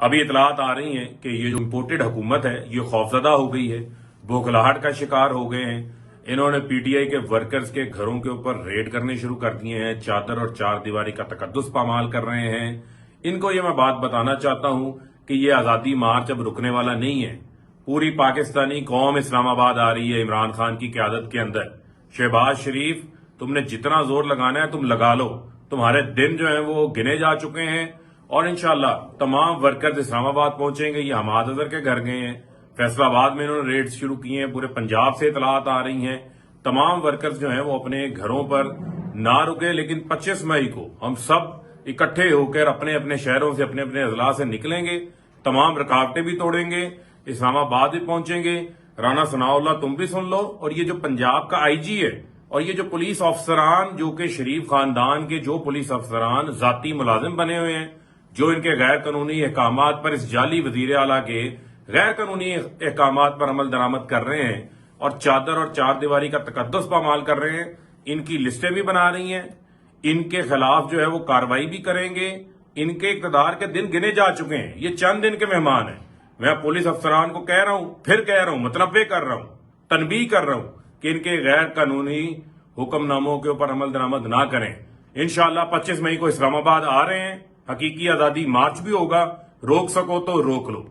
अभी इतलात आ रही हैं कि ये जो इम्पोर्टेड हुकूमत है ये खौफजदा हो गई है, बौखलाहट का शिकार हो गए हैं। इन्होंने पीटीआई के वर्कर्स के घरों के ऊपर रेड करने शुरू कर दिए हैं, चादर और चार दीवारी का तकद्दुस पामाल कर रहे हैं। इनको ये मैं बात बताना चाहता हूं कि ये आजादी मार्च अब रुकने वाला नहीं है। पूरी पाकिस्तानी कौम इस्लामाबाद आ रही है इमरान खान की क्यादत के अंदर। शहबाज शरीफ, तुमने जितना जोर लगाना है तुम लगा लो, तुम्हारे दिन जो है वो गिने जा चुके हैं और इंशाल्लाह तमाम वर्कर्स इस्लामाबाद पहुंचेंगे। ये हमाद अजहर के घर गए हैं, फैसलाबाद में इन्होंने रेड्स शुरू किए हैं, पूरे पंजाब से इतलात आ रही हैं। तमाम वर्कर्स जो हैं वो अपने घरों पर ना रुके, लेकिन 25 मई को हम सब इकट्ठे होकर अपने अपने शहरों से अपने अपने अजला से निकलेंगे, तमाम रुकावटें भी तोड़ेंगे, इस्लामाबाद भी पहुंचेंगे। राना सनाउल्लाह तुम भी सुन लो, और ये जो पंजाब का आईजी है और ये जो पुलिस अफसरान जो कि शरीफ खानदान के जो पुलिस अफसरान जाती मुलाजिम बने हुए हैं, जो इनके गैर कानूनी अहकामात पर, इस जाली वजीर आला के गैर कानूनी अहकामात पर अमल दरामद कर रहे हैं और चादर और चार दीवारी का तकद्दुस पामाल कर रहे हैं, इनकी लिस्टें भी बना रही हैं, इनके खिलाफ जो है वो कार्रवाई भी करेंगे। इनके इक़्तिदार के दिन गिने जा चुके हैं, ये चंद दिन के मेहमान हैं। मैं पुलिस अफसरान को कह रहा हूं, फिर कह रहा हूं, मतलब कर रहा हूं, तनबीह कर रहा हूं कि इनके गैर कानूनी हुक्मनामों के ऊपर अमल दरामद ना करें। इंशाअल्लाह 25 मई को इस्लामाबाद आ रहे हैं, हकीकी आजादी मार्च भी होगा, रोक सको तो रोक लो।